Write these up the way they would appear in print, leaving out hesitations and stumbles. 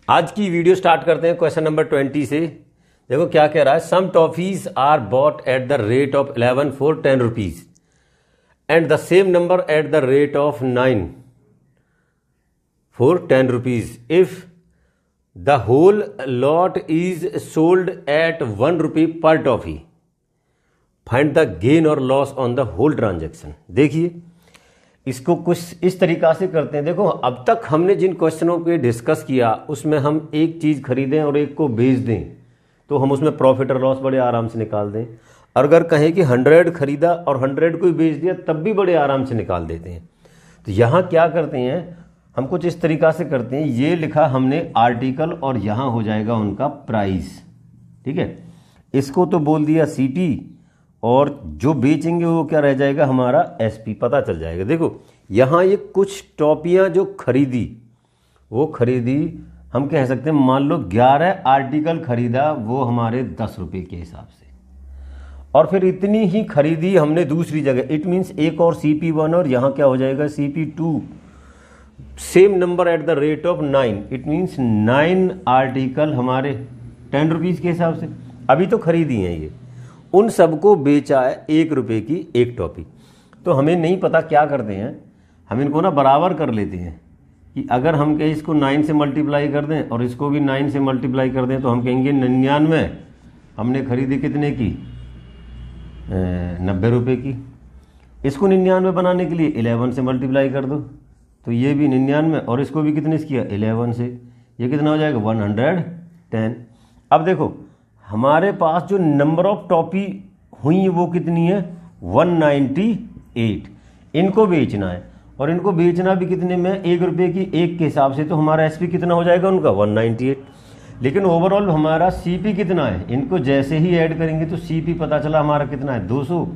आज की video start करते हैं क्वेश्चन नंबर 20 से। देखो क्या कह रहा है, some toffees are bought at the rate of 11 for 10 rupees and the same number at the rate of 9 for 10 rupees if the whole lot is sold at 1 rupee per toffee, find the gain or loss on the whole transaction. देखिए इसको कुछ इस तरीका से करते हैं। देखो अब तक हमने जिन क्वेश्चनों पे डिस्कस किया उसमें हम एक चीज़ खरीदें और एक को बेच दें तो हम उसमें प्रॉफिट और लॉस बड़े आराम से निकाल दें, और अगर कहें कि 100 खरीदा और 100 को ही बेच दिया तब भी बड़े आराम से निकाल देते हैं। तो यहाँ क्या करते हैं हम, कुछ इस तरीका से करते हैं। ये लिखा हमने आर्टिकल और यहाँ हो जाएगा उनका प्राइस, ठीक है। इसको तो बोल दिया सीपी और जो बेचेंगे वो क्या रह जाएगा हमारा एसपी, पता चल जाएगा। देखो यहाँ ये कुछ टॉपियाँ जो खरीदी वो खरीदी, हम कह सकते हैं मान लो 11 आर्टिकल खरीदा वो हमारे 10 रुपये के हिसाब से, और फिर इतनी ही खरीदी हमने दूसरी जगह, इट मीन्स एक और CP1 और यहाँ क्या हो जाएगा CP2, same number at the rate of 9, it means 9 article हमारे 10 रुपीज़ के हिसाब से अभी तो खरीदी हैं ये, उन सबको बेचा है 1 रुपये की एक टॉपी। तो हमें नहीं पता क्या करते हैं, हम इनको ना बराबर कर लेते हैं कि अगर हम कहें इसको 9 से मल्टीप्लाई कर दें और इसको भी 9 से मल्टीप्लाई कर दें तो हम कहेंगे 99 हमने खरीदी कितने की 90 रुपये की। इसको 99 बनाने के लिए 11 से मल्टीप्लाई कर दो तो ये भी 99 और इसको भी कितने से किया 11 से, ये कितना हो जाएगा 110। अब देखो हमारे पास जो नंबर ऑफ टॉपी हुई वो कितनी है 198, इनको बेचना है और इनको बेचना भी कितने में 1 रुपये की एक के हिसाब से, तो हमारा एसपी कितना हो जाएगा उनका 198। लेकिन ओवरऑल हमारा सीपी कितना है, इनको जैसे ही ऐड करेंगे तो सीपी पता चला हमारा कितना है 200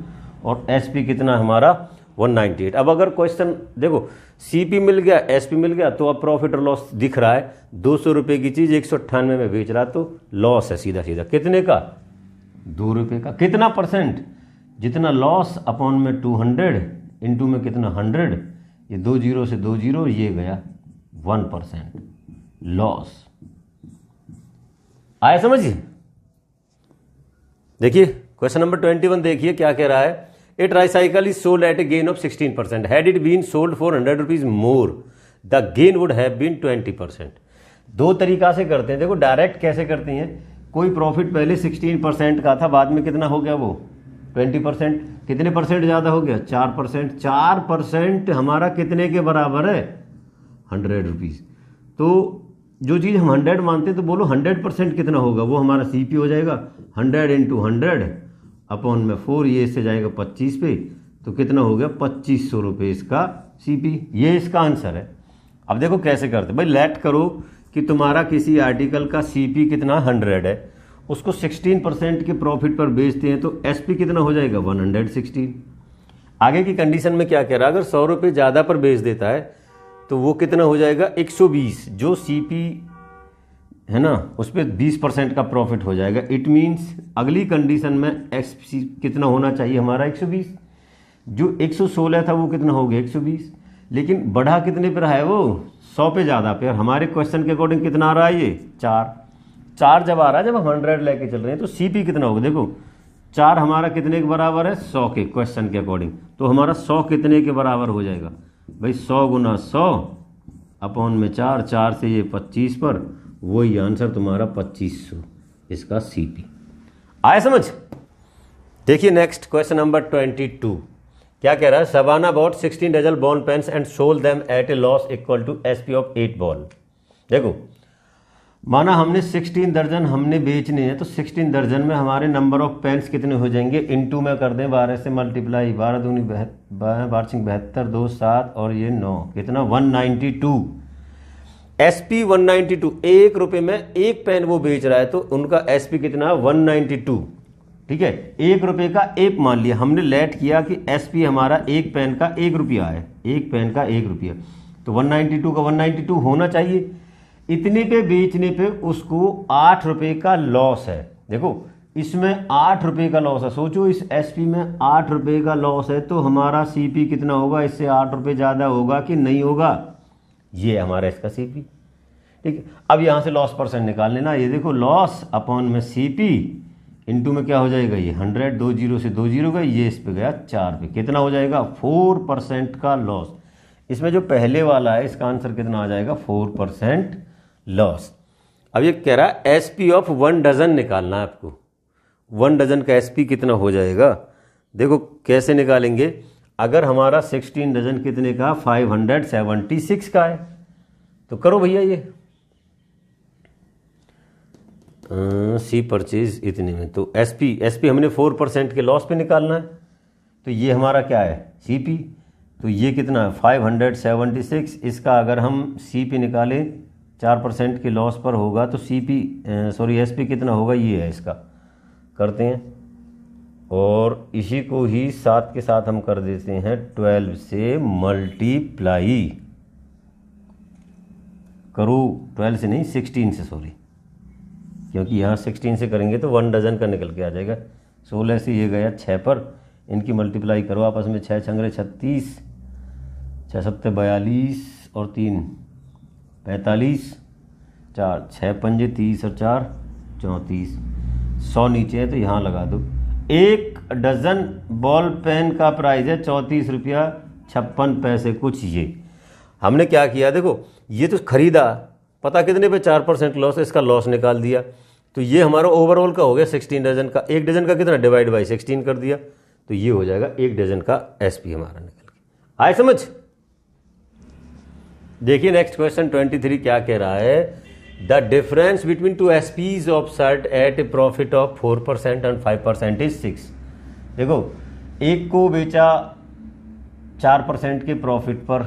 और एसपी कितना हमारा 198। अब अगर क्वेश्चन देखो सीपी मिल गया एसपी मिल गया तो अब प्रॉफिट और लॉस दिख रहा है, 200 रुपये की चीज़ 198 में बेच रहा तो लॉस है सीधा सीधा कितने का 2 रुपये का। कितना परसेंट, जितना लॉस अपॉन में 200 इंटू में कितना 100, ये 2 जीरो से 2 जीरो, ये गया 1% लॉस। आया समझिए। देखिए क्वेश्चन नंबर 21 देखिए क्या कह रहा है, A tricycle is sold at a gain of 16%. Had it been sold for 100 rupees more, the gain would have been 20%. दो तरीका से करते हैं। देखो डायरेक्ट कैसे करते हैं, कोई प्रॉफिट पहले 16% का था बाद में कितना हो गया वो 20%, कितने परसेंट ज़्यादा हो गया 4%। 4% हमारा कितने के बराबर है 100 रुपीज़। तो जो चीज़ हम 100 मानते हैं तो बोलो 100% कितना होगा, वो हमारा CP हो जाएगा 100 इंटू 100 अपॉन में 4, ये इससे जाएगा 25 पे, तो कितना हो गया 2500 रुपये इसका CP। ये इसका आंसर है। अब देखो कैसे करते भाई, लेट करो कि तुम्हारा किसी आर्टिकल का CP कितना 100 है, उसको 16% के प्रॉफिट पर बेचते हैं तो SP कितना हो जाएगा 116। आगे की कंडीशन में क्या कह रहा है, अगर 100 रुपये ज़्यादा पर बेच देता है तो वो कितना हो जाएगा 120, जो CP है ना उस पर 20% का प्रॉफिट हो जाएगा। इट मीन्स अगली कंडीशन में एसपी कितना होना चाहिए हमारा 120, जो 116 था वो कितना हो गया 120, लेकिन बढ़ा कितने पर है वो 100 पे ज़्यादा पे, और हमारे क्वेश्चन के अकॉर्डिंग कितना आ रहा है ये 4 जब आ रहा है, जब हम 100 लेके चल रहे हैं तो CP कितना होगा, देखो 4 हमारा कितने के बराबर है 100 के, क्वेश्चन के अकॉर्डिंग तो हमारा 100 कितने के बराबर हो जाएगा भाई 100 गुना 100 अपॉन में 4 से ये 25 पर, वही आंसर तुम्हारा 2500 इसका CP। आया समझ। देखिए नेक्स्ट क्वेश्चन नंबर 22 क्या कह रहा है, Shabana bought 16 dozen ball pens and sold them at a loss equal to SP of 8 ball. देखो माना हमने 16 दर्जन हमने बेचने हैं तो 16 दर्जन में हमारे नंबर ऑफ पेन्स कितने हो जाएंगे, इनटू में कर दें 12 से मल्टीप्लाई, 12 दूनी 72, 2 7 और ये 9, कितना 192। SP 192, 1 रुपये में एक पेन वो बेच रहा है तो उनका SP कितना 192, ठीक है। 1 रुपये का एक मान लिया हमने, लेट किया कि SP हमारा एक पेन का 1 रुपया है, एक पेन का 1 रुपया, तो 192 का 192 होना चाहिए। इतने पे बेचने पे उसको 8 रुपये का लॉस है। देखो इसमें 8 रुपये का लॉस है, सोचो इस SP में 8 रुपये का लॉस है तो हमारा CP कितना होगा, इससे 8 रुपये ज़्यादा होगा कि नहीं होगा, ये हमारा इसका CP, ठीक। अब यहाँ से लॉस परसेंट निकाल लेना, ये देखो लॉस अपॉन में CP इंटू में क्या हो जाएगा, ये 100, 2 जीरो से 2 जीरो गए, ये इस पे गया 4 पे, कितना हो जाएगा 4% का लॉस। इसमें जो पहले वाला है इसका आंसर कितना आ जाएगा 4% लॉस। अब ये कह रहा है SP ऑफ 1 डजन निकालना है आपको। 1 डजन का SP कितना हो जाएगा, देखो कैसे निकालेंगे। अगर हमारा 16 डजन कितने का 576 का है, तो करो भैया ये सी परचेज इतने में, तो SP हमने 4% के लॉस पे निकालना है, तो ये हमारा क्या है CP, तो ये कितना है 576। इसका अगर हम CP निकालें 4% के लॉस पर होगा तो SP कितना होगा, ये है इसका, करते हैं और इसी को ही 7 के साथ हम कर देते हैं 12 से मल्टीप्लाई, करो 12 से नहीं 16 से, सॉरी, क्योंकि यहाँ 16 से करेंगे तो 1 डजन का निकल के आ जाएगा। 16 से ये गया 6 पर, इनकी मल्टीप्लाई करो आपस में, 6 छंगरे 36, 6 सत्ते 42 और 3 45, 4 6 पंजे 30 और 4 34, 100 नीचे है तो यहाँ लगा दो। 1 डजन बॉल पेन का प्राइस है 34 रुपया 56 पैसे कुछ। ये हमने क्या किया, देखो ये तो खरीदा, पता कितने पे 4% लॉस, इसका लॉस निकाल दिया, तो ये हमारा ओवरऑल का हो गया 16 डजन का। 1 डजन का कितना, डिवाइड बाई 16 कर दिया, तो ये हो जाएगा 1 डजन का SP हमारा निकल के आए समझ। देखिए नेक्स्ट क्वेश्चन 23 क्या कह रहा है, the difference between 2 SPs of shirt eight A profit of 4% and 5% is 6। देखो एक को बेचा 4% के प्रॉफिट पर,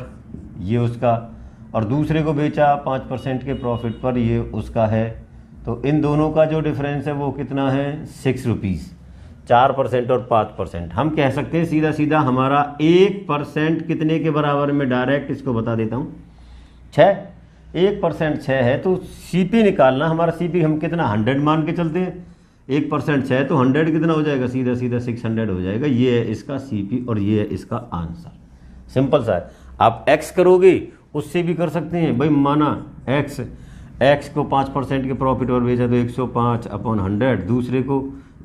ये उसका, और दूसरे को बेचा 5% के प्रॉफिट पर, ये उसका है, तो इन दोनों का जो डिफरेंस है वो कितना है 6 रुपीज़। 4% और 5%, हम कह सकते हैं सीधा सीधा हमारा 1% कितने के बराबर में, डायरेक्ट इसको बता देता हूँ 6, 1% 6 है, तो CP निकालना, हमारा CP हम कितना 100 मान के चलते हैं, 1% 6 तो 100 कितना हो जाएगा, सीधा सीधा 600 हो जाएगा। ये है इसका CP और ये है इसका आंसर, सिंपल सा है। आप X करोगे उससे भी कर सकते हैं भाई, माना X को 5% के प्रॉफिट और बेचा तो 105 अपॉन 100, दूसरे को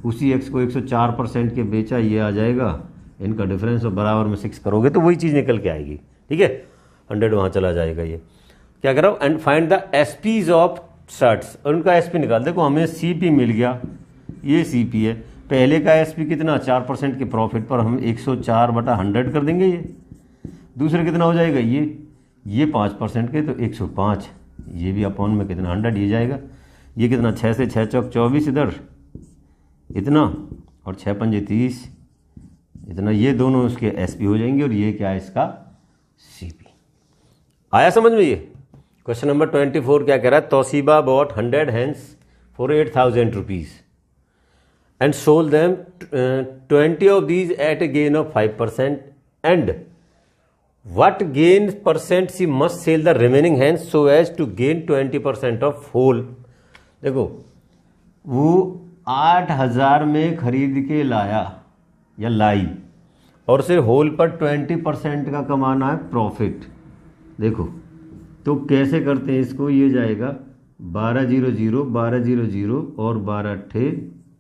उसी X को 104% के बेचा, ये आ जाएगा इनका डिफरेंस, और बराबर में 6 करोगे तो वही चीज़ निकल के आएगी, ठीक है, 100 वहाँ चला जाएगा। ये क्या करो, and find the SPs of shirts, और उनका SP निकाल। देखो हमें CP मिल गया, ये CP है, पहले का SP कितना 4% के प्रॉफिट पर हम 104/100 कर देंगे, ये दूसरे कितना हो जाएगा, ये 5% के तो 105, ये भी अपॉन में कितना 100 ये जाएगा, ये कितना 6 से 6 चौक 24 इधर इतना, और 6 पंजे 30 इतना, ये दोनों उसके SP हो जाएंगे, और ये क्या है इसका CP। आया समझ में। ये क्वेश्चन नंबर 24 क्या कह रहा है, Toshiba bought 100 hens for 8,000 rupees and sold them 20 of these at a gain of 5%, and what gain percent she must sell the remaining hands so as to gain 20% of whole। देखो वो 8,000 में खरीद के लाया या लाई, और उसे होल पर 20% का कमाना है प्रॉफिट। देखो तो कैसे करते हैं इसको, ये जाएगा 1200 1200 और 12×8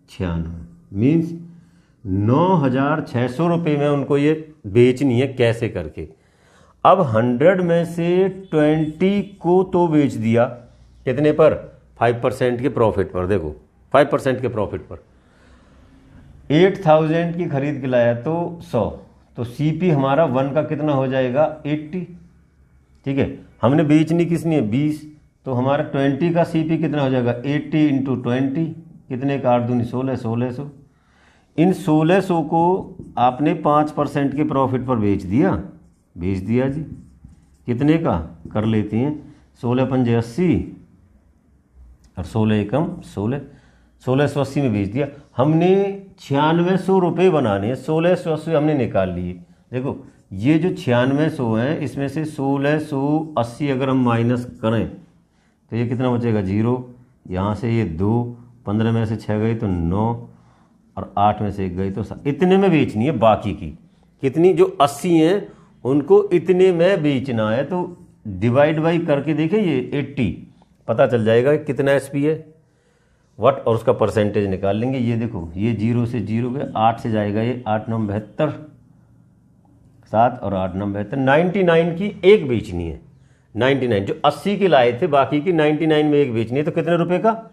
= 96, मीन्स 9,600 रुपये में उनको ये बेचनी है, कैसे करके। अब 100 में से 20 को तो बेच दिया, कितने पर 5% के प्रॉफिट पर, देखो 5% के प्रॉफिट पर 8,000 की खरीद के लाया तो 100, तो CP हमारा 1 का कितना हो जाएगा 80, ठीक है। हमने बेचनी किसनी है 20, तो हमारा 20 का CP कितना हो जाएगा 80 × 20, कितने का 8 दूनी 16, 1600। इन 1600 को आपने 5% के प्रॉफिट पर बेच दिया जी, कितने का कर लेते हैं, 16 पंजे 80 और 16 एकम 16, 1680 में बेच दिया। हमने 9600 रुपये बनाने हैं, 1680 हमने निकाल लिए। देखो ये जो 9600 है, इसमें से 1680 अगर हम माइनस करें तो ये कितना बचेगा 0, यहाँ से ये 2, 15 में से 6 गए तो 9, और 8 में से 1 गई तो 7। इतने में बेचनी है, बाकी की कितनी जो 80 हैं उनको इतने में बेचना है। तो डिवाइड बाई करके देखें, ये 80 पता चल जाएगा कि कितना एसपी है व्हाट, और उसका परसेंटेज निकाल लेंगे। ये देखो ये 0 से 0 गए, 8 से जाएगा ये 8 9 72, 7 और 8 9 72, 99 की एक बेचनी है। 99 जो 80 के लाए थे, बाकी की 99 में एक बेचनी है, तो कितने रुपए का?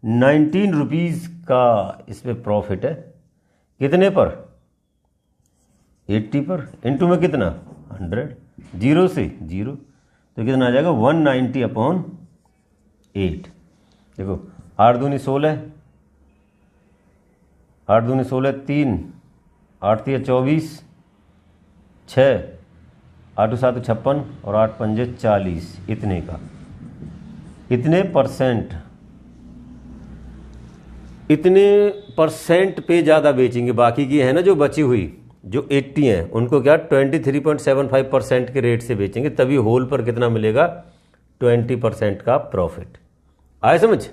19 रुपीज़ का इसमें प्रॉफिट है। कितने पर? 80 पर। इनटू में कितना? 100। 0 से 0 तो कितना आ जाएगा? 190/8। देखो 8 दूनी 16, 8 दूनी 16, 3 8 3 24, 6 8 7 56 और 8 5 40। इतने का इतने परसेंट, इतने परसेंट पे ज़्यादा बेचेंगे। बाकी की है ना जो बची हुई, जो 80 हैं, उनको क्या 23.75% के रेट से बेचेंगे, तभी होल पर कितना मिलेगा? 20% का प्रॉफिट। आए समझ?